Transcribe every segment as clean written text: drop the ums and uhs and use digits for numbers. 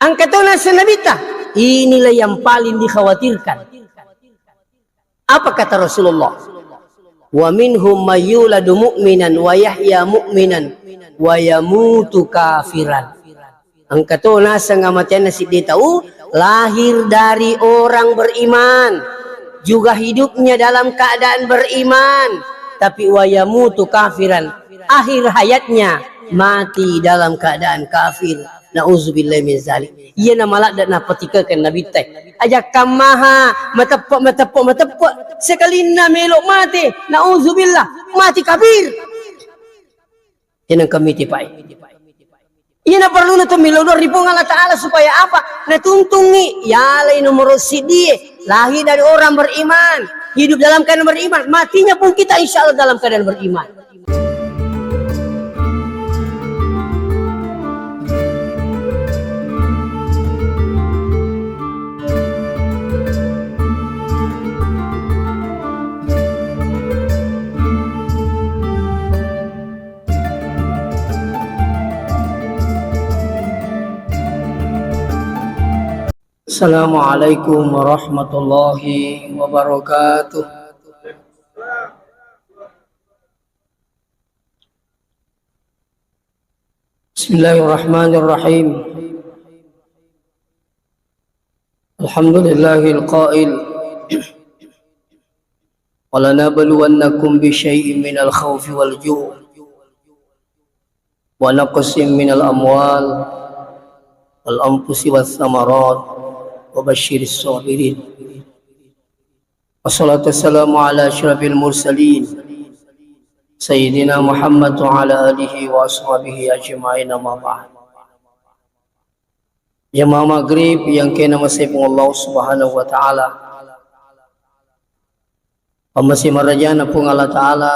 Angkatona sa nabita, inilah yang paling dikhawatirkan. Apa kata Rasulullah? Wa minhum mayyuladu mu'minan wa yahya mu'minan wa yamutu kafiran. Angkatona sa ngamatian si dia tahu lahir dari orang beriman, juga hidupnya dalam keadaan beriman, tapi wa yamutu kafiran, akhir hayatnya mati dalam keadaan kafir. Nauzubillahi min zalik. Ia nama malak dan napatikakan Nabi teh. Ajak kamaha matepok sekali na melok mati. Nauzubillah, mati kafir. Ini kami tipai. Ia na perlu na tumilodor di Allah Ta'ala supaya apa? Na tuntungi yalai nomor sidie lahir dari orang beriman, hidup dalam keadaan beriman, matinya pun kita insya Allah dalam keadaan beriman. Assalamualaikum warahmatullahi wabarakatuh. Bismillahirrahmanirrahim. Alhamdulillahil qail wa lanabluwannakum bisyai'in minal khawfi wal ju' wa naqsin minal amwal wal anfusi was samarat wa basyiris sabirin. Wassalatu wassalamu ala asyrafil mursalin Sayyidina Muhammad wa ala alihi wa ashabihi ajma'in, amma ba'd. Jamaah maghrib yang kena masih Allah subhanahu wa ta'ala, masih marajana pun Allah ta'ala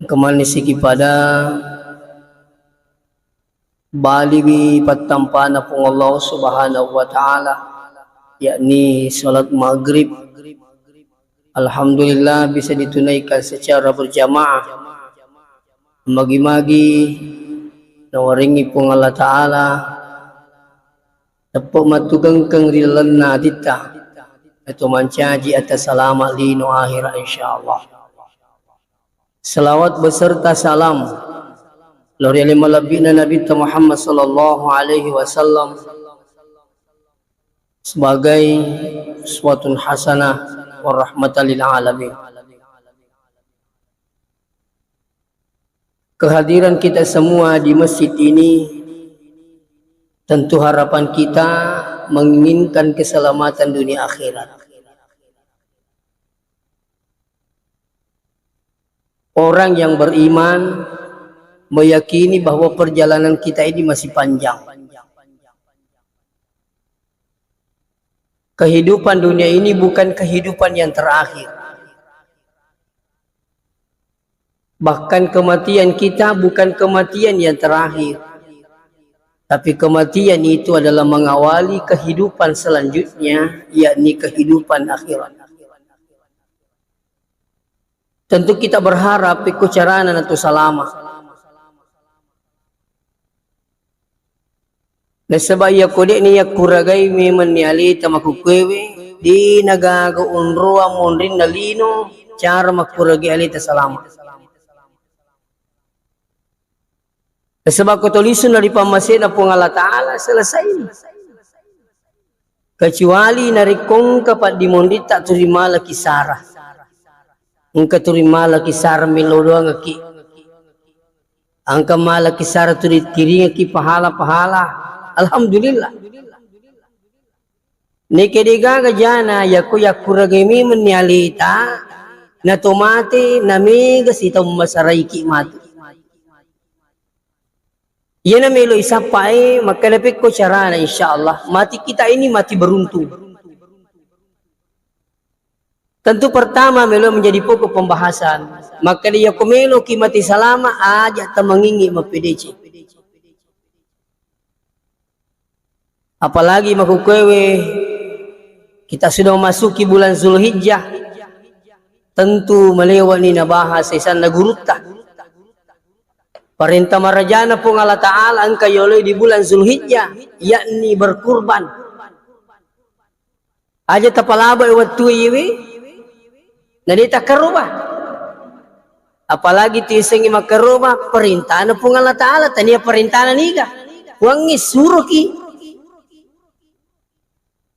kemani siki pada balibi patampana pun Allah subhanahu wa ta'ala, yakni salat maghrib. Alhamdulillah bisa ditunaikan secara berjamaah. Magi-magi nawaringi pun Allah ta'ala tepuk matugengkeng rilana dita atau mancaji atas salamat lino akhirah insyaAllah. Salawat beserta salam lori lima lebihna Nabi Muhammad sallallahu alaihi wasallam sebagai uswatun hasanah wa rahmatan lil alamin. Kehadiran kita semua di masjid ini tentu harapan kita menginginkan keselamatan dunia akhirat. Orang yang beriman meyakini bahwa perjalanan kita ini masih panjang. Kehidupan dunia ini bukan kehidupan yang terakhir. Bahkan kematian kita bukan kematian yang terakhir. Tapi kematian itu adalah mengawali kehidupan selanjutnya, yakni kehidupan akhirat. Tentu kita berharap ikut carana atau salama. Nasabay kodek ni kuragay mi maniali tamakukwewe di nagaga unruwa monrin nalino cara makuragi alita salama. Nasabay ko tulisun na ripamasin na pong Allah Ta'ala selesai. Kecuali narikong kapat di mondita turimala kisara. Angka turimala kisara milodoa ngaki. Angka mala kisara turi ngaki pahala-pahala. Alhamdulillah. Nikediga gajana yakuragimi menyalita na tomate namiga sitaw masaraiki mati. Yan na melo isapai makalapit ko carana insyaallah. Mati kita ini mati beruntung. Tentu pertama melo menjadi pokok pembahasan. Maka dia kumelo ki mati salama aja tamangingi mapedece. Apalagi makukwewe kita sudah memasuki bulan Zulhijjah, tentu melewati nabahas isan nagurutta. Perintah marajana pun Allah Ta'ala ang kayoloy di bulan Zulhijjah, yakni berkurban. Aja tapalaba waktu iwi, nadita karubah. Apalagi tisengi makarubah, perintah na pun Allah Ta'ala, tania perintah na niga. Wangi suruh ki.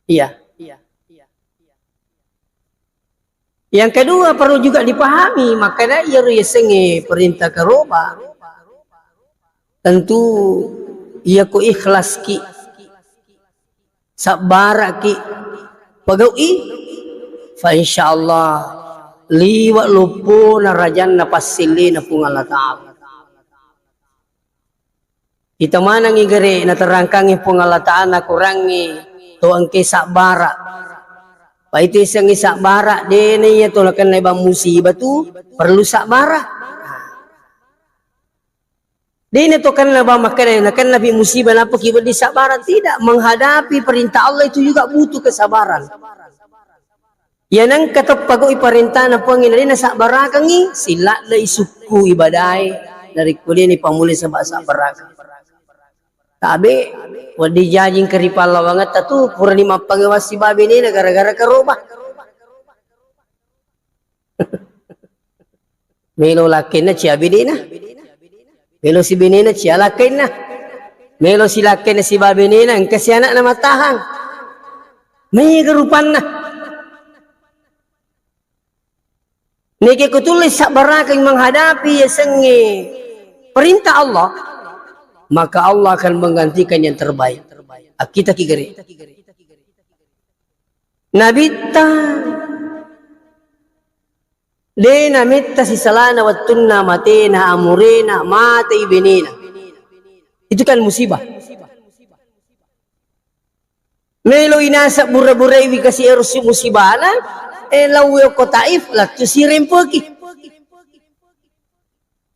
Iya. Yang kedua perlu juga dipahami, makanya ia sengi perintah karubah. Tentu ia ku ikhlas ki, sabar ki, pagawi, fa insyaallah liwat lupu na rajan na pasili na pung Allah Ta'ala. Kita mana ngigere na terangkangi pung Allah Ta'ala kurangi to angke sabara. Pa itu isang isabara dene ya to lakan na ibang musibah tu perlu sabara. Dene to kan na ba makana kan nabi musibah apa kibat di sabaran tidak menghadapi perintah Allah itu juga butuh kesabaran. Yan ang katapagoi perintah na Panginoon na sabara kangi sila la isuku ibadai dari kuliah ni pamuli sa bahasa baraka. Tabi wadi jajing keripala banget tatu pura ni mapangawas si babi ni gara-gara karubah. Melo lakin na siya bini na. Melo si bini na siya lakin na. Melo si lakin na si babi ni na kasi anak na matahang. May garupan na. Niki kutulis sa barakang menghadapi ya sengi perintah Allah. Maka Allah akan menggantikan yang terbaik. Kita kigeri. Nabita Dena mitta si salana wattunna matena amurena mata ibinina. Itu kan musibah. Melo inasa bura-bura iwi kasi erosi musibana lawe ko taif la tusirim poki.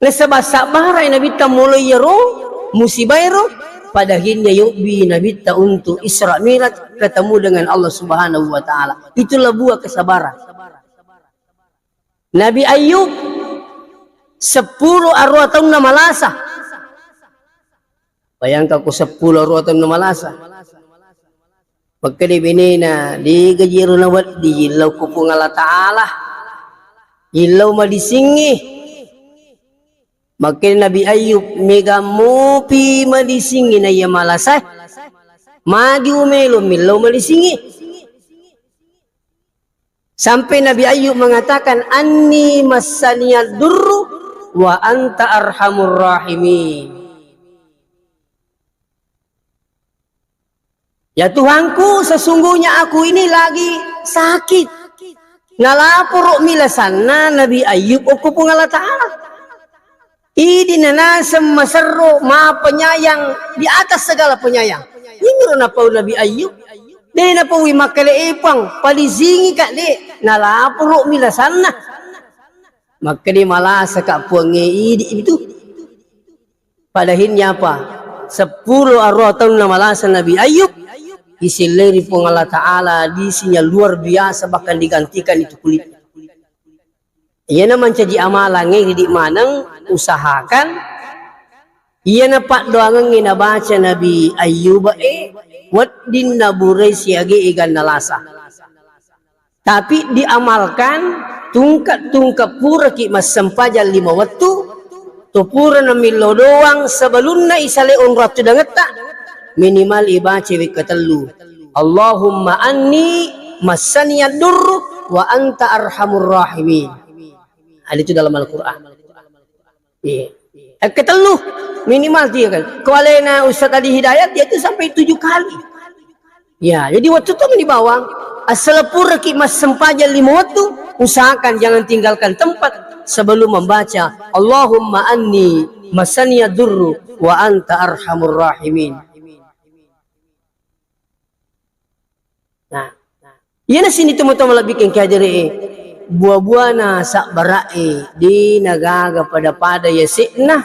Nasabah-sabah ay nabita muloy yaro musibah yaro padahin niya yubi nabita untuk Isra Mi'raj ketemu dengan Allah Subhanahu wa taala. Itulah buah kesabaran. Nabi Ayub 10 arwah tahun na malasa. Bayangkan ko 10 arwah tahun na malasa. Pagka di binina, di gajiro na wat, di ilaw ko po nga ta'ala. Ilaw madisingi. Magkini Nabi Ayub, mega mupi madisingi na iya malasay. Madi umelo, milaw madisingi. Sampai Nabi Ayub mengatakan, Anni masaniyad durru wa anta arhamur rahimin. Ya Tuhanku, sesungguhnya aku ini lagi sakit. Ngalapuro milasan na Nabi Ayub aku pun Allah Ta'ala. Idi nanasam masarro ma penyayang di atas segala penyayang. Ini na pa Nabi Ayub. De na pa wi makale ipang palizingi ka de nalapuro milasan na. Makani malasa ka puange idi itu. Padahinnya apa? 10 arwah tahun na malasa Nabi Ayub. Isileri pun Allah Ta'ala disinya luar biasa bahkan digantikan itu kulit. Ia naman jadi amalan di manang usahakan. Ia na pak doangan nginabaca Nabi Ayub wat din naburay siage igan nalasa. Tapi diamalkan tungkap pura ki mas sampajan 5 waktu. Tu pura na milo doang sebelum na isaleon ratu dangeta. Minimal ibaca wikatelu. Allahumma anni masaniyad durru wa anta arhamur rahimin. Ada itu dalam Al-Quran. Ketelu minimal dia kan. Kalau na Ustaz Adi Hidayat dia itu sampai 7 kali. Ya, jadi waktu itu di bawah asalapur ki mas sempaja 5 waktu, usahakan jangan tinggalkan tempat sebelum membaca Allahumma anni masaniyad durru wa anta arhamur rahimin. Nah, iya na sini teman-teman lebih kengkajari buah-buah na sak barai di nagaga pada yasikna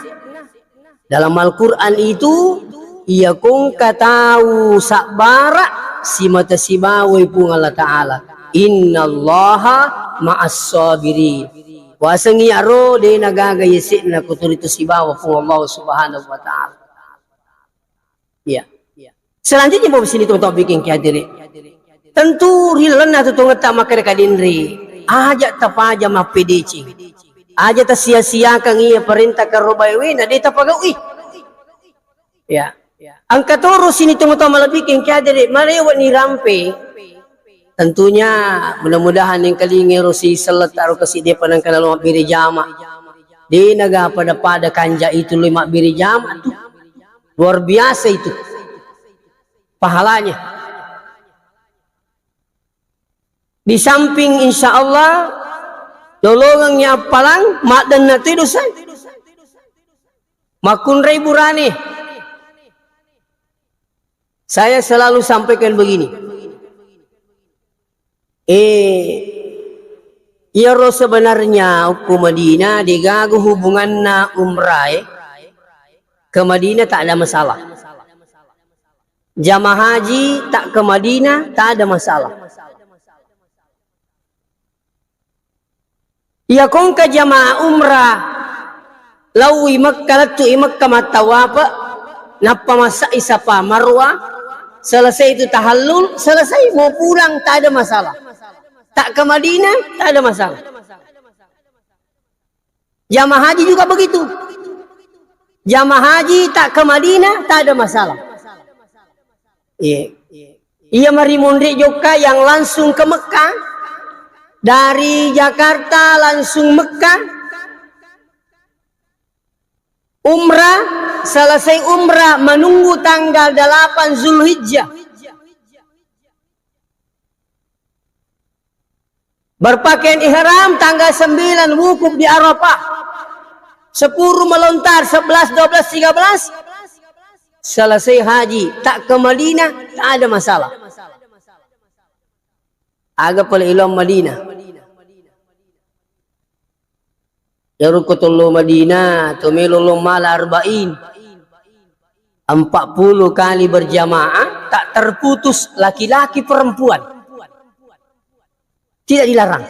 dalam Al-Quran itu ia kung katahu sak bara si mata si bawai pun Allah Ta'ala innallaha ma'as sabirin Wasangi aro de nagagayisi na kuturito si bawa po Allah subhanahu wa ta'ala. Ya. Selanjutnya po sini tuh bikin kihadiri. Tentu rilan na tutong ta makadakadinri. Aja tapaja mapedici. Aja ta sia-sia kang iya perintah karubaywi na di tapagawi. Ya. Ang katuro sini tuh malabikin kihadiri. Marewat ni rampe. Tentunya mudah-mudahan yang kalingero si salat aro kasi dia panang kanalo mabiri jama. Di naga pada kanja itu 5 biri jama tuh. Luar biasa itu. Pahalanya. Di samping insya Allah dolongannya palang mak dan nati dosa. Makun burane. Saya selalu sampaikan begini. Iro sebenarnya ke Madinah digagu hubungan na umrah ke Madinah tak ada masalah. Jamaah haji tak ke Madinah tak ada masalah. Ya kong ke jamaah umrah lawi Makkah latu Makkah matawapa napa masa isapa Marwah selesai itu tahallul selesai mau pulang tak ada masalah. Tak ke Madinah, tak ada masalah. Jamaah haji juga begitu. Jamaah haji tak ke Madinah, tak ada masalah. Ia marimundri juga yang langsung ke Mekah. Dari Jakarta langsung Mekah. Umrah, selesai umrah menunggu tanggal 8 Zulhijjah. Berpakaian ihram tanggal 9 wukuf di Arafah. 10 melontar 11, 12, 13. Selesai haji tak ke Madinah tak ada masalah. Agak pala ilam Madinah. Yarukutullu Madinah tumilullu mala arba'in. 40 kali berjamaah tak terputus laki-laki perempuan. Tidak dilarang.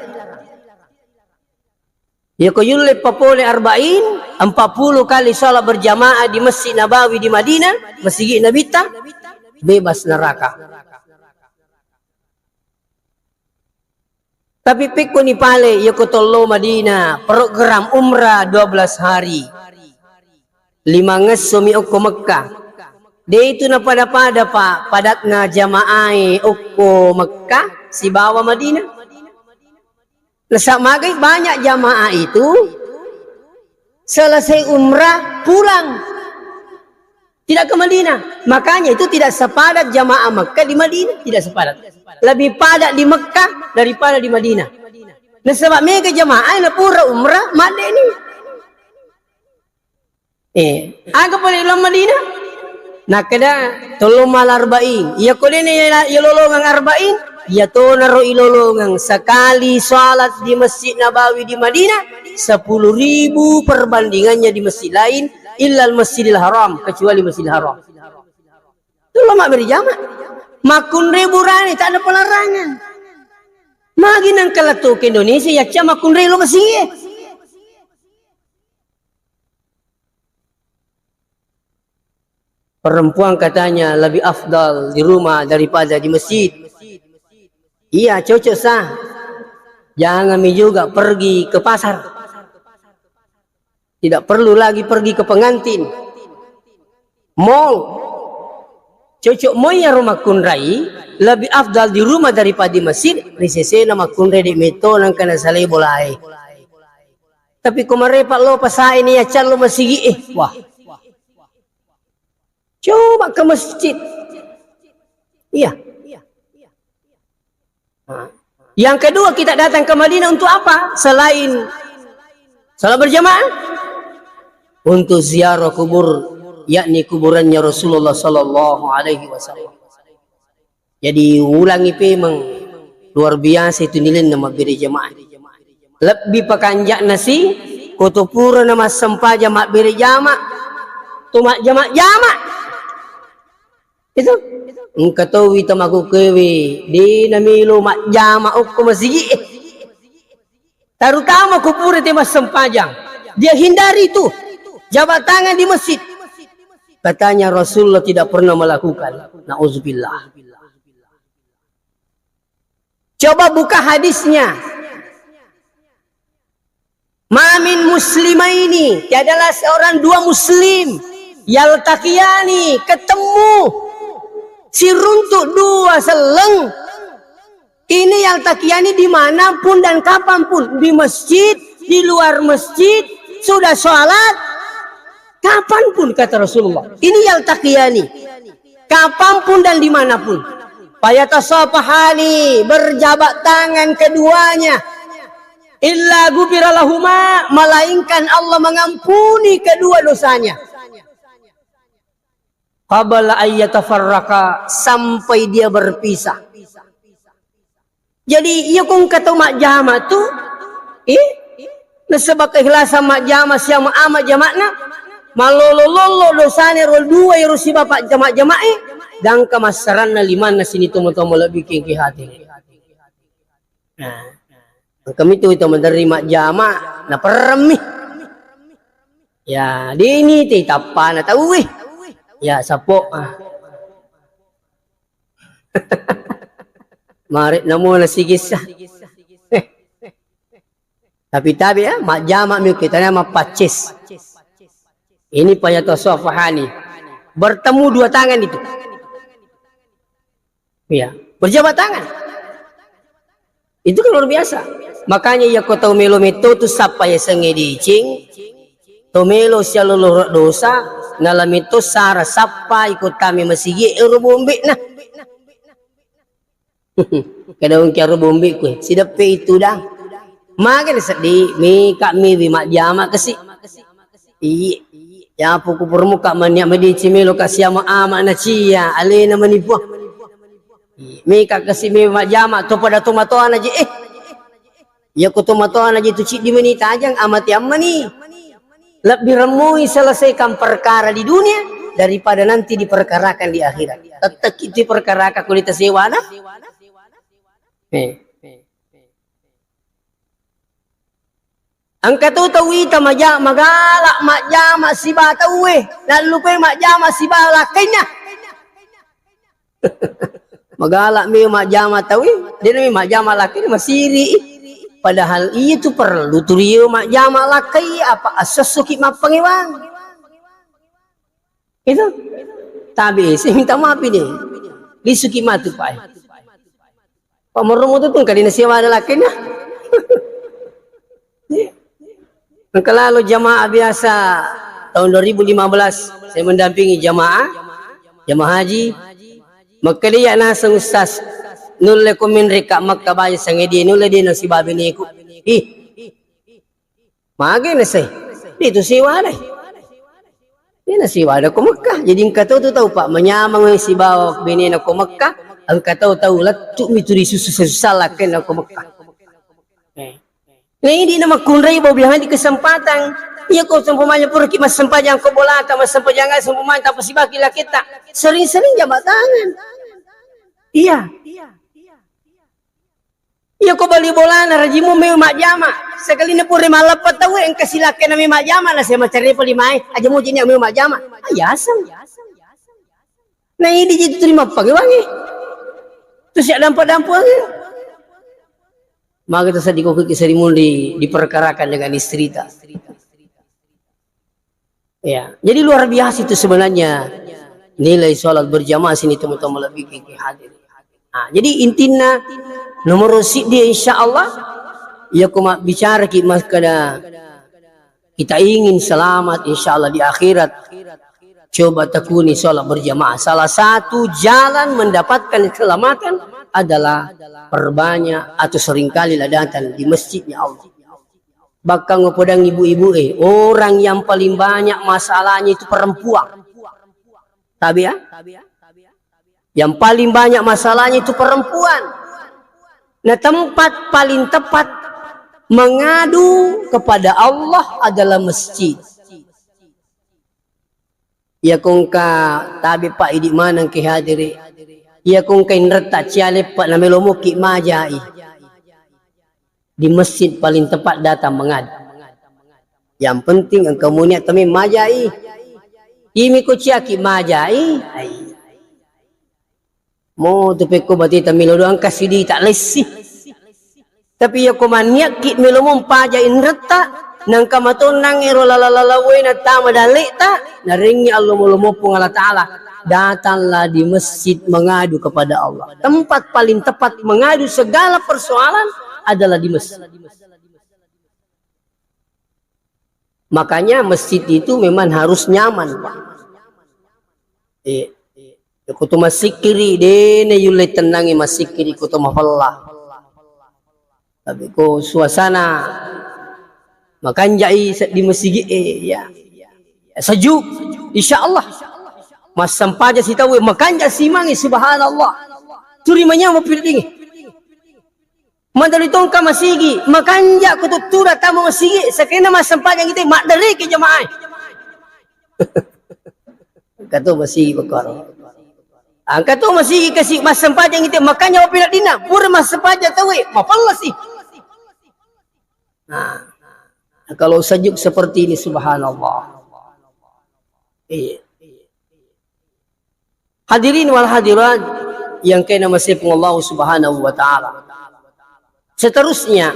Ya kuyulli papole arba'in 40 kali salat berjamaah di Masjid Nabawi di Madinah, Masjid Nabi bebas neraka. Tapi pikku ni pale ya kutollo Madinah program umrah 12 hari. 5 ngesumi uko Mekah. Dia itu na pada pak padat na jamaah uko Mekah si bawa Madinah. Lesak magai banyak jamaah itu selesai umrah pulang tidak ke Madinah. Makanya itu tidak sepadat jamaah Mekah di Madinah, tidak sepadat. Lebih padat di Mekah daripada di Madinah. Nah sebab mereka jamaah na pura umrah made ini. Agak boleh dalam Madinah. Nah kada tolong mal arba'in. Ya kodene ya lolongang arba'in. Ya to naro ilolongang sekali salat di Masjid Nabawi di Madinah 10.000 perbandingannya di masjid lain illal Masjidil Haram kecuali Masjidil Haram. Itu lama berjamaah. Makun reburani tak ada pelarangan. Magi nang kalatu ke Indonesia ya cuma makun relo masih. Perempuan katanya lebih afdal di rumah daripada di masjid. Iya cocok sah. Jangan juga pergi ke pasar. Tidak perlu lagi pergi ke pengantin. Mall. Cocok moya rumah kunrai lebih afdal di rumah daripada di masjid. Risese nama kunrai di meto nang kana saleh bolai. Tapi kumarepak lo pasai ni ya cal lo masih wah. Coba ke masjid. Iya. Yang kedua kita datang ke Madinah untuk apa? Selain salat berjamaah, untuk ziarah kubur, yakni kuburannya Rasulullah Sallallahu Alaihi Wasallam. Jadi ulangi memang luar biasa itu nilai nama beri jamaah. Lebih pekanjak nasi, kutupura nama sempah jamaah beri jamaah, tumak jamaah. Itu. Engkatawi tamaku kewe di namilo mak jama ukku masjid. Terutama kubur di Mas Sempajang. Dia hindari itu. Jabat tangan di masjid. Katanya Rasulullah tidak pernah melakukan. Na'udzubillah. Coba buka hadisnya. Mamin muslimaini. Tiadalah seorang dua muslim. Yaltaqiyani. Ketemu. Si runtuk dua seleng. Ini yaltaqiyani dimanapun dan kapanpun. Di masjid. Di luar masjid. Sudah sholat. Kapanpun kata Rasulullah. Ini yaltaqiyani. Kapanpun dan dimanapun. Fayatasafahani. Berjabat tangan keduanya. Illa gufira lahuma. Melainkan Allah mengampuni kedua dosanya. Qabla ayyatafarraqa. Sampai dia berpisah. Jadi ia kong kata mak jama tu. Nasabak ikhlasan mak jama siang amat jamakna. Malolololo dosanya rol dua ya rusi bapak jamak-jama'i. Dan kemasaran na liman na sini tumu-tumu lebih kengki hati. Nah, kami itu menerima jama na peremih. Ya, di ini tapa na tahu weh. Ya, sapo. Marit namo na sigisa. Tapi ya, mak jama mi kita nama pacis. Ini fayatasafahani. Bertemu dua tangan itu. Ya, berjabat tangan. Itu kan luar biasa. Makanya ya kau tahu melo meto tu sapa ya sengedicing. Tomelo sia lolo dosa. Nalam itu sara sapa ikut kami masigi bombe nah. Kadang kira bombe ku. Sidap itu dah. Makan sedih. Mi kak mi mak jama kesi. Iya. Ya puku permuka mania medici melo kasih ama na cia alena manipuah. Mika kasih me majama to pada tomatoan aja ya ko tomatoan aja tu cik di menita ajang amati amani. Lebih remui selesaikan perkara di dunia daripada nanti diperkarakan di akhirat. Tetap itu perkara kulit sewa nah. Angkat tu tahu ita magalak majama si ba tahu lalu pe majama si ba lakainya. Magalak me majama tahu dia ni majama lakai masiri. Padahal itu perlu turiyo majama lakai apa asasuki mapangiwang. Itu tabi saya minta maaf ini. Lisuki matu pai. Pameromo tu pun kadina sewa ada lakainya. Kalau jamaah biasa tahun 2015 saya mendampingi jamaah haji maka dia nasang ustaz nulle kumin reka makka bayi sangedi nulle dia nasi babi ni ku mage na say dito siwa dai dia nasi wada ko Makkah jadi engkau tahu pak menyamang si bawa bini na ko Makkah engkau tahu latu mituri susu salaken na ko Makkah. Nah ini nama kunrai bawa bilang di kesempatan. Iya kau sempurna pura mas sempajang kau bola atau mas sempajang nggak sempurna tanpa si baki lah kita sering-sering jabat tangan. Iya. Iya kau beli bola na rajimu meu mak jama. Sekali nepure malapat tahu yang kasih laki nami mak jama lah saya macari poli mai aja mau jenis meu mak jama. Ayasam. Nah ini jadi terima pagi wangi. Terus ya dampak-dampak lagi. Maka terus dikokik serimun diperkarakan dengan istri tak. Ya, jadi luar biasa itu sebenarnya nilai sholat berjamaah sini teman-teman lebih hadir. Nah, jadi intinya nomor dia insya Allah ya kuma bicara kita ingin selamat insya Allah di akhirat. Coba tekuni sholat berjamaah. Salah satu jalan mendapatkan keselamatan adalah perbanyak atau seringkali lah datang di masjidnya Allah. Bahkan ngopodang ibu-ibu orang yang paling banyak masalahnya itu perempuan. Tapi ya, yang paling banyak masalahnya itu perempuan. Nah tempat paling tepat mengadu kepada Allah adalah masjid. Ya kongka tabi pak idi manang ke hadiri. Ya kongka inrata ciale pak namelomo ki majai. di masjid paling tepat datang mengadu. Yang penting engkau munia tami majai. Imi ko ciaki majai. Mo tupe ko bati tami lodo ang kasidi tak lesi. Tapi ya ko maniak kit milomong pajain reta. Nang kamatunang iro lalalaway na tama dali ta. Naringi Allah mulumo pong Allah Ta'ala. Datanglah di masjid mengadu kepada Allah. Tempat paling tepat mengadu segala persoalan adalah di masjid. Makanya masjid itu memang harus nyaman, Pak. Kutu masikiri dene yule tenangi masikiri kutu mafallah. Tapi ko suasana makan jai di masjid ya sejuk insyaallah mas sampaja si tahu makan jai simangi subhanallah turimanya mau pilih mandali tongka masigi makan jai kututura tamu masigi sekena mas sampaja kita mak dari ke jemaah kata masigi perkara angkat tu masigi kasih mas sampaja kita makan jai mau pilih dina pura mas sampaja tahu mafallah sih. Nah, kalau sejuk seperti ini subhanallah. Hadirin wal hadirat yang kena masih Allah subhanahu wa ta'ala. Seterusnya,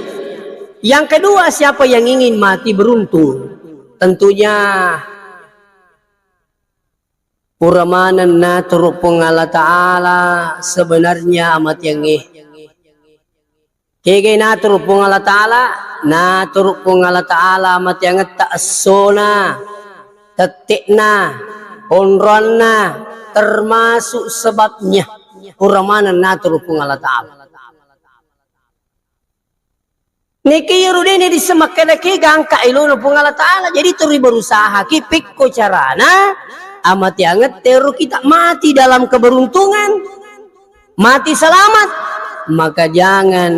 yang kedua siapa yang ingin mati beruntung? Tentunya puramanan na turuk Allah ta'ala sebenarnya amat yang kaya natur pong Allah Ta'ala, natur pong Allah Ta'ala matyangat taasona, tetikna, onronna, termasuk sebabnya puramanan natur pong Allah Ta'ala. Niki yurudini disemakkanaki gangka iluno pong Allah Ta'ala, jadi turi berusaha kipik ko carana, amat yangat teru kita mati dalam keberuntungan, mati selamat. Maka jangan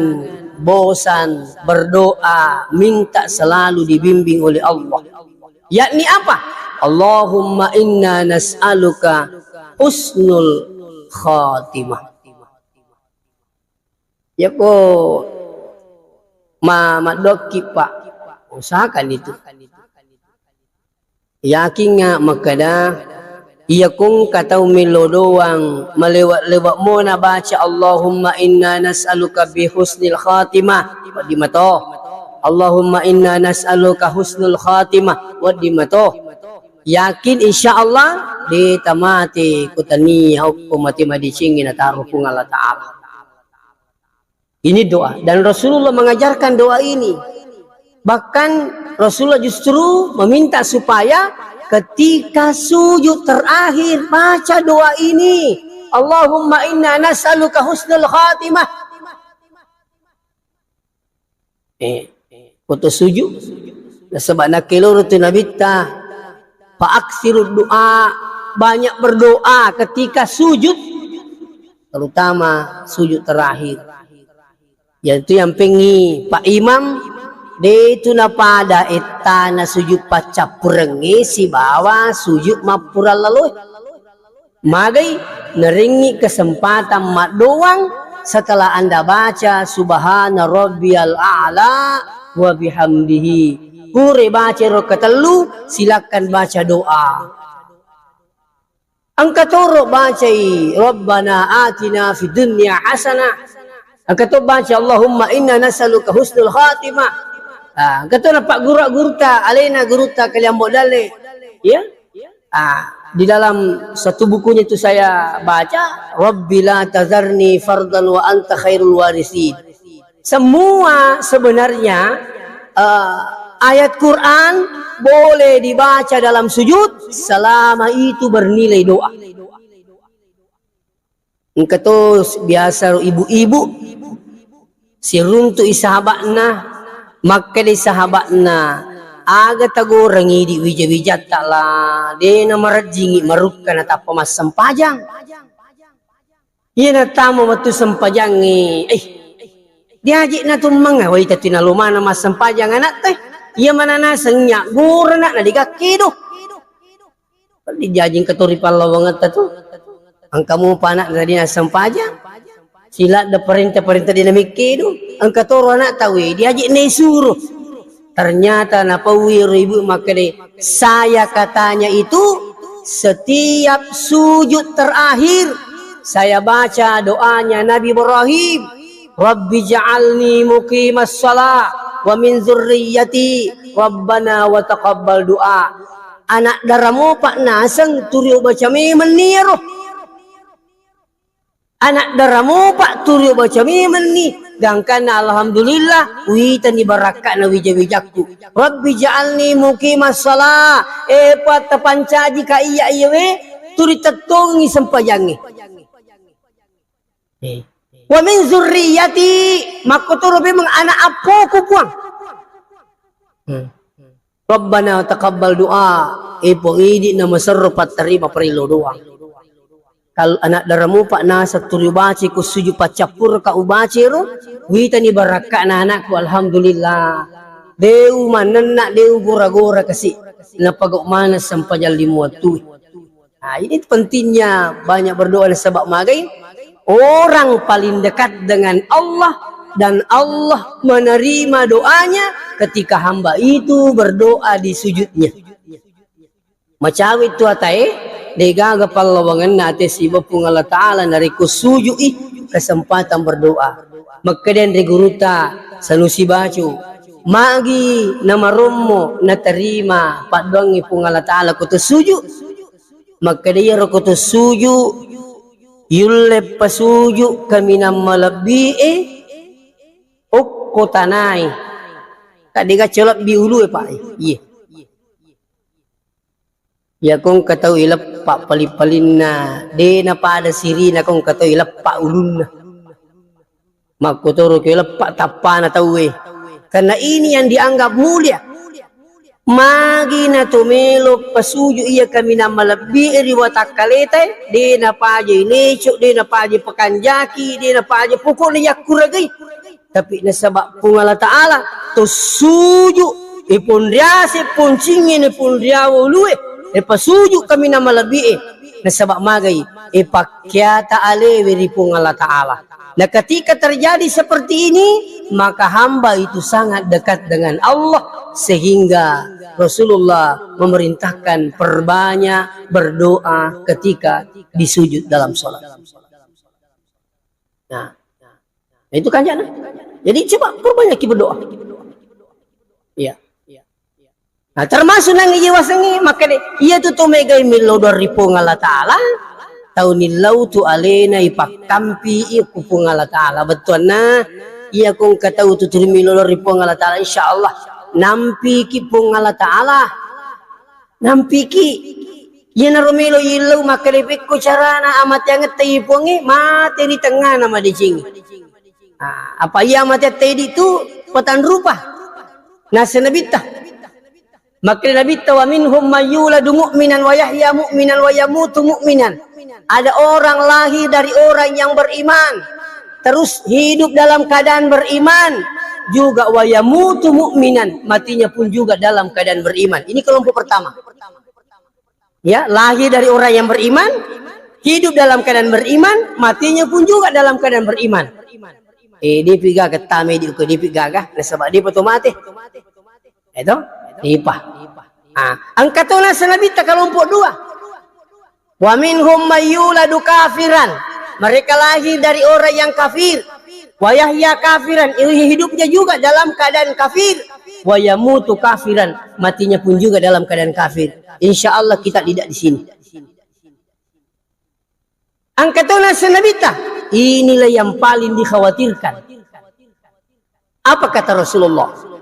bosan berdoa, minta selalu dibimbing oleh Allah. Yakni apa? Allahumma inna nas'aluka husnul khatimah. Ya ko madoki Pak, usahakan itu. Yakin nga makada iya kung kataw milo doang malewat-lewat mo na baca Allahumma inna nas'aluka bi husnil khatimah wadi mato Allahumma inna nas'aluka husnul khatimah wadi mato yakin insyaallah di tamati kutani hukum mati madicingin ataruh kung Allah Ta'ala. Ini doa dan Rasulullah mengajarkan doa ini, bahkan Rasulullah justru meminta supaya ketika sujud terakhir baca doa ini, Allahumma inna nas'aluka husnul khatimah. Putus sujud. Sebab nak keloro tu nabita fa'aksirud doa, banyak berdoa ketika sujud, terutama sujud terakhir. Yaitu yang pengi Pak Imam de itu na pada etana sujud paca purengi si bawa sujud mapura lalu magai neringi kesempatan mak doang setelah anda baca subhana rabbiyal a'la wa bihamdihi pure baca rakaat telu silakan baca doa angka toro baca rabbana atina fid dunya hasanah angka to baca Allahumma inna nas'aluka husnul khatimah. Kata nak guru ta alena guru ta kalian modale ya di dalam satu bukunya itu saya baca Rabbi la tazarni fardan wa anta khairul warisin. Semua sebenarnya ayat Quran boleh dibaca dalam sujud selama itu bernilai doa. Engkau biasa ibu-ibu si runtu isahabakna maka di sahabatna aga tagorangi di wija-wija taklah de na marajingi marukan at apa mas sampajang iya na tamo matu sampajangi diajik na tumang away tatu na lumana mas sampajang anak teh iya mananasangnya gura na digakido di jajing katuri palawangat tatu ang kamu panak na di na sampajang Sila ada perintah-perintah dinamik itu. Ang katoro anak tahu diajak nih suruh. Ternyata napawi ibu maka deh saya katanya itu setiap sujud terakhir saya baca doanya Nabi Ibrahim. Rabbi ja'alni muqimas shalah wa min zurriyyati rabbana wa taqabbal du'a. Anak daramu pak nasang turiu baca meniro. Anak daramu pak turiu baca menni. Dangkan alhamdulillah witan ibarakak na wijawijakku. Rabbi ja'alni muqimas shalah. Pat tapancaji ka iya we turi tatongi sampajangi. Wa min zurriyyati makuturu bimang anak apo ko puang. Rabbana taqabbal du'a. Po idi na masarrupat terima perilo doang. Kalau anak daramu pak nasa turi baci ku suju pacapur ka ubaci ro wita ni baraka na anakku alhamdulillah deu manenna deu gora-gora kasi na pagok mana sampajal limuatu. Nah, ini pentingnya banyak berdoa dan sebab magai orang paling dekat dengan Allah dan Allah menerima doanya ketika hamba itu berdoa di sujudnya. Macawit tu atai degaga palawangan natin si Bapung Allah Ta'ala nariku sujui kesempatan berdoa. Magkaden reguruta sanusi bacu magi namarummo natarima padwangi pung Allah Ta'ala kutu suju. Magkadaya ro kutu suju yulle pasuju kami namalabi'e ukkotanay. Kadiga celap biulu pak. Iya. Ya kong katau ilap pak palipalin na de na pada siri na kong katau ilap pak ulun na makutoro ko ilap pak tapa na tawe karena ini yang dianggap mulia magi na tumelo pasuju iya kami na malabi riwatak kalete de na paje leco de na paje pekanjaki de na paje pukul ni yakuragay tapi nasabak pung Allah Ta'ala to suju ipun riase pun cingin ipun riawo luwe pasuju kami na malabi nasabak magay pakyata alewe ripong Allah Ta'ala. Nah ketika terjadi seperti ini maka hamba itu sangat dekat dengan Allah sehingga Rasulullah memerintahkan perbanyak berdoa ketika disujud dalam sholat. Nah itu kan jana. Jadi coba perbanyaki berdoa. Iya. Nah termasuk nang iwasangi maka iya tu tumegay milodor ripong Allah Ta'ala tahu nilau tu alena ipakampi ikupong Allah Ta'ala betul na iya kong katau tu milodor ripong Allah Ta'ala insyaallah nampi ki pong Allah Ta'ala nampi ki iya narumilo ilau maka dipik ko carana amat yang ngetay mati di tengah nama dicingi. Apa iya mati tadi tu patan rupa nasa nabita maka Nabi wa minhum mayyuladu mu'minan wa yahya mu'minan wa yamutu mu'minan. Ada orang lahir dari orang yang beriman terus hidup dalam keadaan beriman juga wa yamutu mu'minan matinya pun juga dalam keadaan beriman. Ini kelompok pertama. Ya, lahir dari orang yang beriman, hidup dalam keadaan beriman, matinya pun juga dalam keadaan beriman. Di piga ketame di uko di piga ga nasabak di poto mati. Itu Ipah. Angkatona sanabita kelompok dua. Wa minhum mayyuladu kafiran. Mereka lahir dari orang yang kafir. Wa yahya kafiran. Hidupnya juga dalam keadaan kafir. Wa yamutu kafiran. Matinya pun juga dalam keadaan kafir. Insya Allah kita tidak di sini. Angkatona sanabita. Inilah yang paling dikhawatirkan. Apa kata Rasulullah?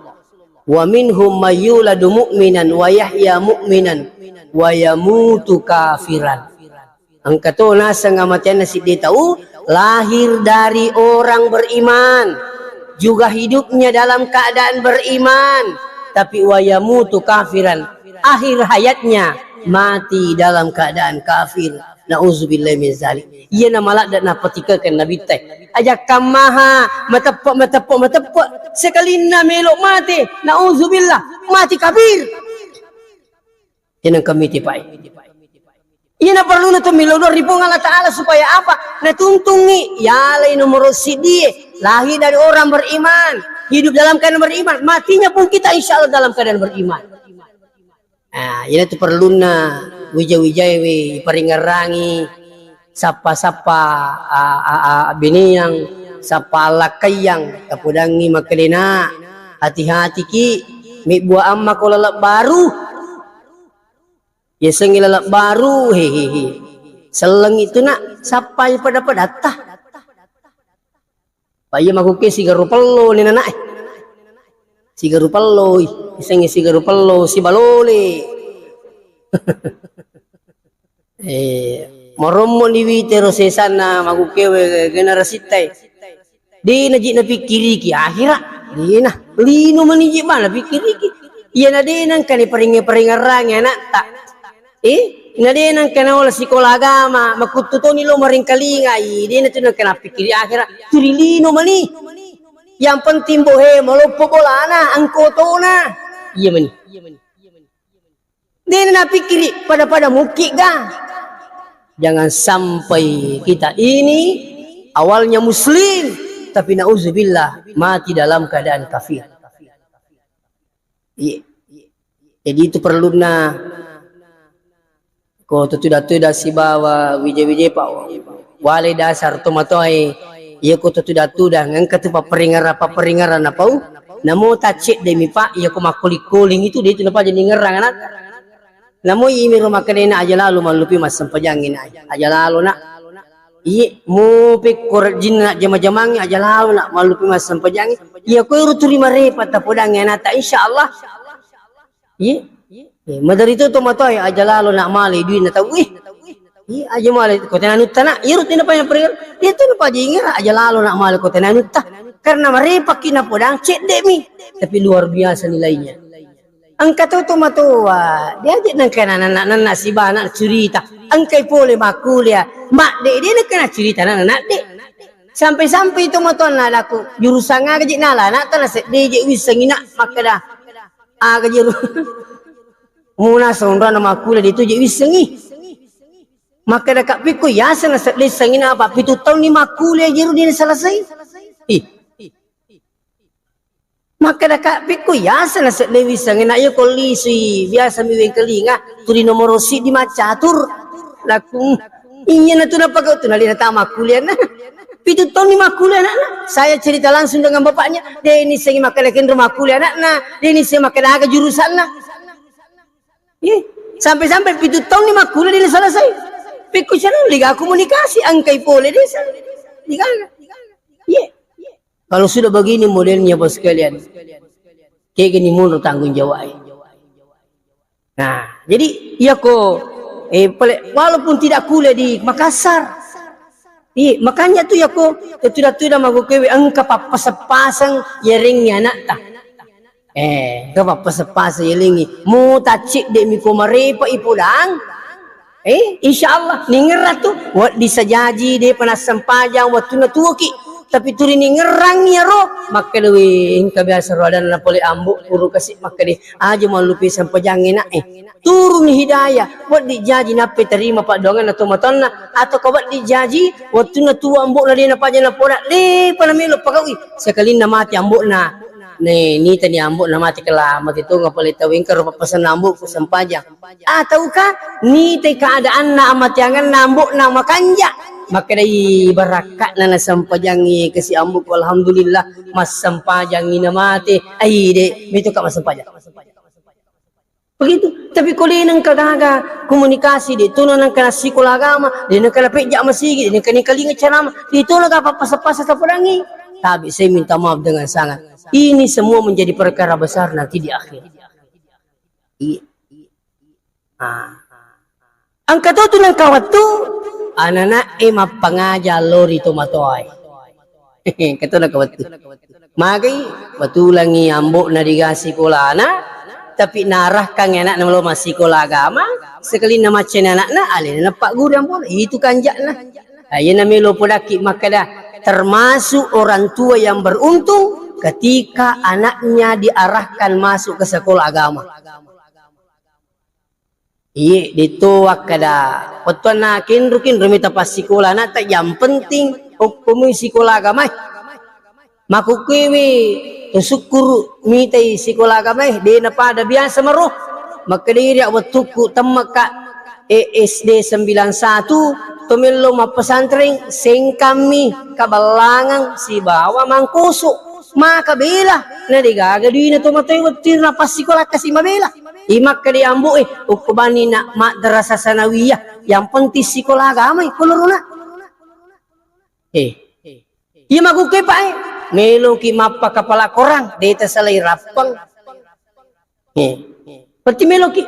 Wa minhum mayyuladu mu'minan wa yahya mu'minan wa yamutu kafiran. Angkato nasa ngamatian nasi dia tahu lahir dari orang beriman juga hidupnya dalam keadaan beriman tapi wa yamutu kafiran akhir hayatnya mati dalam keadaan kafir. Nauzubillahi min zalik. Iya nama malak dan napatikakan Nabi teh. Ajak kamaha matepok sekali na melok mati. Nauzubillah mati kafir. Jangan kami tipai. Iya na perlu na tumilodor ripong Allah Ta'ala supaya apa? Natuntungi. Ya lay nomor sidie. Lahir dari orang beriman. Hidup dalam keadaan beriman. Matinya pun kita insya Allah dalam keadaan beriman. Nah, ini tu perlu na wijay-wijay paringarangi. Sapa-sapa biniyang. Sapa lakayang. Kapudangi makalina. Hati-hati ki. May buah amma ko lalak baru. Ya sengilalak baru hehehe. Seleng itu nak sampai pada tah. Paya makuke sigaru pello ni nanak. Sigaru pello, isengi sigaru pello si balole. Moromo ni witero sesana makuke generasi tai. Di najik na pikiri ki akhirat. Di na lino maniji mana pikiri ki. Iya na di nang kani paringa-paringarang anak tak. Nade nang kana wala sekolah agama makututo nilo maring kalinga di na tu nang kana pikir akhirat turilino mani yang penting bohe malopo bolana angkotona iya mani dia na pikir pada muki ga jangan sampai kita ini awalnya muslim tapi nauzubillah mati dalam keadaan kafir. Iya. Jadi itu perlu na ko tutuda si bawa wije pa wale dasar tomatoi iya ko tutuda ngangkat pa peringaran apa namo tacik demi pak iya ko makuling itu dia itu napa jadi ngerang anak namo imi rumah kanina aja lalu malupi mas sempajangin aja lalu nak iya mu pikor jin nak jama-jamangi aja lalu nak malupi mas sempajangin iya ko uruturi marepat tapodangin nata insyaallah iya. Madari itu tomatoi aja lalu nak mali duit nak tahu aja mali kota nanuta nak irut ini apa yang pergi dia tu lupa jingira aja lalu nak mali kota nanuta karena mereka kina podang cek demi tapi luar biasa nilainya angkat tu tomatua dia aja nak kena anak si banak cerita angkai boleh makulia mak dek dia nak kena cerita anak dek sampai tomatua nak laku jurusan ngaji nala nak tanah dia je wisangina maka dah gaji muna sondra nama kuliah itu je wisengi maka dekat piku ya sana lisengin apa pitu tahun ni makuliah jeru dia selesai maka dekat piku ya sana lisengin ayo kolisi biasa miweng kelinga turi nomor si di macatur laku iya na tu napa kau tu nalina tama kuliah na pitu tahun ni makuliah anak saya cerita langsung dengan bapaknya dia ini sengi maka dekin rumah kuliah anak na dia ini sengi maka dah jurusan na sampai pitu tahun ni makuliah dia selesai. Piku sana liga komunikasi angkai pole dia liga. Kalau sudah begini modelnya bos sekalian, kayak gini mundur tanggung jawab. Nah, jadi ya kok walaupun tidak kuliah di Makassar, makanya tuh ya kok tidak magu kewe angka pasang yeringnya nak tak. Kapa pasapasa yelingi mu tacik dek mi komarepa ipudang insyaallah ningerat tu wat disajaji de panas sempajang waktu na tuki tapi turi ningerang ya ro maka dewe ingka biasa ro dan napole ambuk puru kasih maka de aja malupi sempajang enak turun hidayah wat dijaji nape terima pak dongan atau matonna atau kau wat dijaji waktu na tua ambuk na de napaja na poda de panamelo pagawi sekali na mati ambuk na ni tadi ambuk na mati kelamat itu ngapalita tawing karo papasan ambuk sempajang tahukah ni teh keadaan na amat jangan nambuk na makanja maka dari barakat na sampajangi kasi ambuk alhamdulillah mas sampajangi na mati de beto ka mas sampajang begitu tapi kalau nang kagaga komunikasi di tuno nang kana sekolah agama di nang kana pejak masigi di kana kalinga carama di tuno ka papasa-pasa sa pudangi tapi saya minta maaf dengan sangat. Ini semua menjadi perkara besar nanti di akhir. Angkat tu nang kawat tu, anak emak pengajar lori tomatoy. Kata nang kawat tu. Magai batulangi ambok na digasi kolana, tapi narah kang anak na lo masih sekolah agama, sekali nama cen anak na alin na pak guru yang pun itu kanjak na. Ayo na melo podaki makada. Termasuk orang tua yang beruntung ketika anaknya diarahkan masuk ke sekolah agama. Iya, dituak kada. Petuan nakin rukin rumita pas sikola na tak yang penting hukum sikola agama. Makukiwi syukur mitai sikola agama di pada biasa meruh. Maka diri awatuku temaka ESD 91 tumilo mapesantren sing kami kabalangan si bawa mangkusuk maka bela na digaga di na tumatay watir na pas sikola kasi mabela. Imak ka di ambo ukubani na madrasah sanawiyah yang penting sikola agama kulur na. Iya maguke pa melo ki mapa kapala korang deta salay rapang. Berarti melo ki.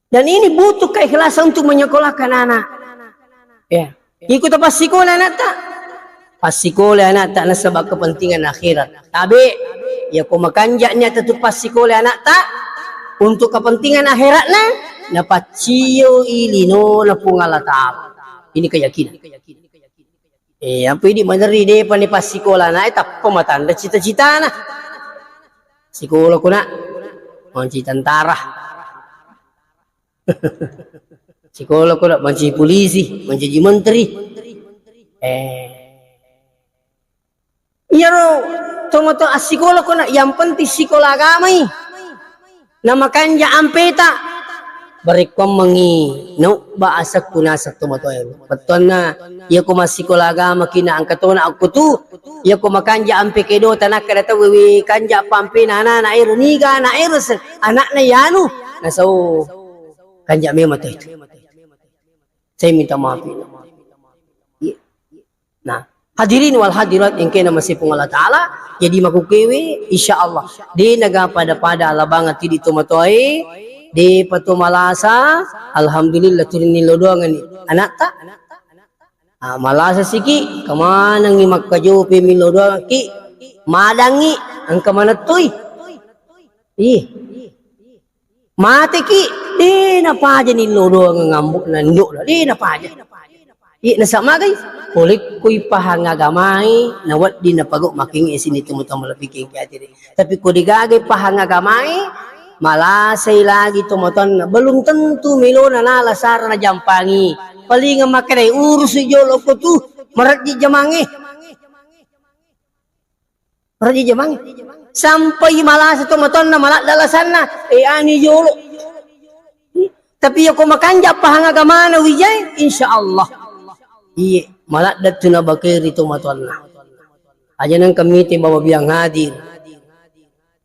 Dan ini butuh keikhlasan untuk menyekolahkan anak. Ya. Ikut pas sekolah anak tak? Pas sekolah anak tak nasabak kepentingan akhirat. Tapi ya ko makanjaknya tetap pas sekolah anak tak untuk kepentingan akhiratnya dapat ciyo ilino na pungala ta'ala. Ini keyakinan. Apa ini meneri deh pani pas sekolah anak tak pematanda cita-cita na. Sekolah ko na manci tentara. Sekolah ko na manci polisi, manci menteri. Iya ro, tomato asikola ko na yang penting sekolah agama nama kanja ampeta barikom mangi no bahasa kunasak tomato ero betul na iya ko masikola agama kina angkatona aku tu iya ko makanja ampe kedo tanak kada wewe kanja pampe nana na ero niga na ero anak na yanu na so kanja memang itu saya minta maaf. Nah hadirin wal hadirat yang kena masih Allah Ta'ala jadi makukewe insyaallah di naga pada alabangan tidi tomatoi di patumalasa alhamdulillah turini lodoangan ni anak tak malasa siki kemana ngi makkajope mi lodoangan ki madangi ang kemana tuy mate ki di napa aja ni lodoangan ngambuk nanduk di napa aja nasama kay kulik kuy pahang agamay nawat di napagok making isin ito mo tamalapiking kaya diri tapi ko digagay pahang agamay malasay lagi tumoton na belum tentu milo na nalasar na jampangi palinga makiray urus ijolo ko tu marat di jamangi sampai malasa tumoton na malat dalasan na ani jolo tapi ako makanja pahang agamana wijay insyaallah. Iya, malah datu na bakir itu matuanna. Aja nang kami bawa biang hadir.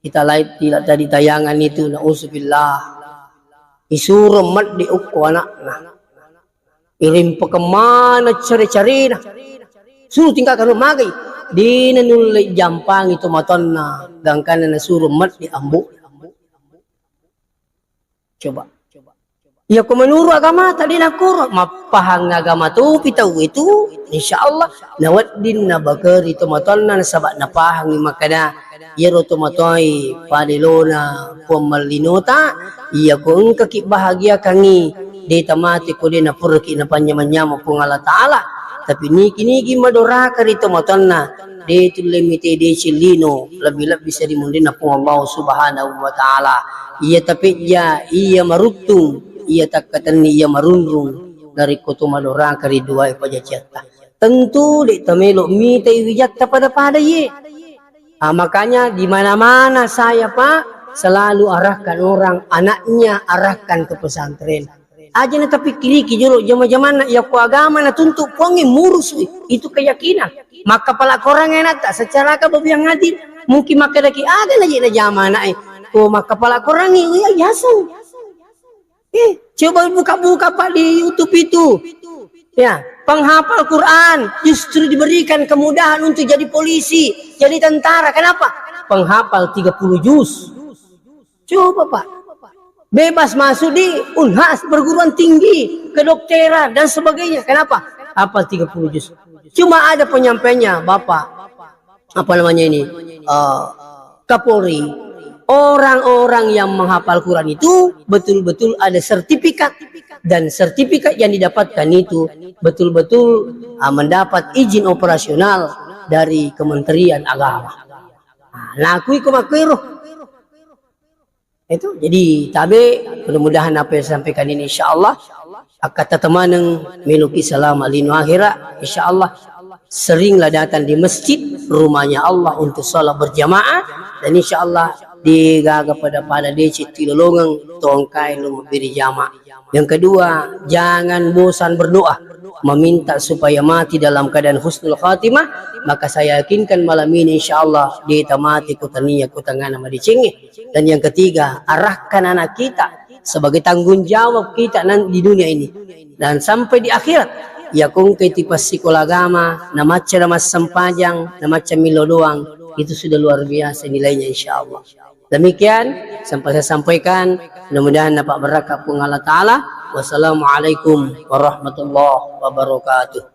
Kita live tidak tadi tayangan itu na usubillah. Isuro mat di ukko anak na. Irim pa kemana cari-cari na. Suruh tinggalkan rumah gay. Di nanulay jampang itu matuanna. Gangkan na suruh mat di ambu. Coba. Ya ko menuru agama tadi nakuro mapahang agama tu pitaw itu insyaallah nawat din na bakar itu matolna sabak na pahang makana yero to matoi padilona pomalinota iya ko engka bahagia kangi de tamati ko din na purki na panyamanya mo Allah Taala tapi niki madora karito matolna de tulimite de cilino lebih bisa dimundin na Allah Subhanahu wa taala iya tapi iya marutung ia tak katan ia marunrung dari kutu madora kari dua pajacata tentu di tamelo mitai wijata pada ye makanya di mana-mana saya Pak selalu arahkan orang anaknya arahkan ke pesantren aja na tapi kiri jolo jama-jamana ya ku agama na tuntuk pongi murus itu keyakinan maka pala korang enak tak secara kababiang hadir mungkin maka lagi ada lagi na jamana maka pala korang ya yasan. Coba buka-buka Pak di YouTube itu. Ya, penghafal Quran justru diberikan kemudahan untuk jadi polisi, jadi tentara. Kenapa? Penghafal 30 juz. Coba Pak. Bebas masuk di Unhas, perguruan tinggi, kedokteran dan sebagainya. Kenapa? Hafal 30 juz. Cuma ada penyampainya Bapak. Apa namanya ini? Kapolri. Orang-orang yang menghafal Quran itu betul-betul ada sertifikat dan sertifikat yang didapatkan itu betul-betul mendapat izin operasional dari Kementerian Agama. Nah, aku makiruh. Itu jadi tabe, mudah-mudahan apa yang sampaikan ini insyaallah akan tetemaneng menuki selama linu akhirat insyaallah. Seringlah datang di masjid rumahnya Allah untuk salat berjamaah, dan insyaallah digaga pada deci tilolongang tongkai lu memberi jamaah. Yang kedua, jangan bosan berdoa meminta supaya mati dalam keadaan husnul khatimah. Maka saya yakinkan malam ini insyaallah dia mati kutania kutangana madicingi. Dan yang ketiga, arahkan anak kita sebagai tanggung jawab kita di dunia ini dan sampai di akhirat. Ya kung tipe sekolah agama, namaca mas sempajang, namaca milo doang, itu sudah luar biasa nilainya insyaallah. Demikian sampai saya sampaikan, mudah-mudahan dapat berkah pun Allah Ta'ala. Wassalamualaikum warahmatullahi wabarakatuh.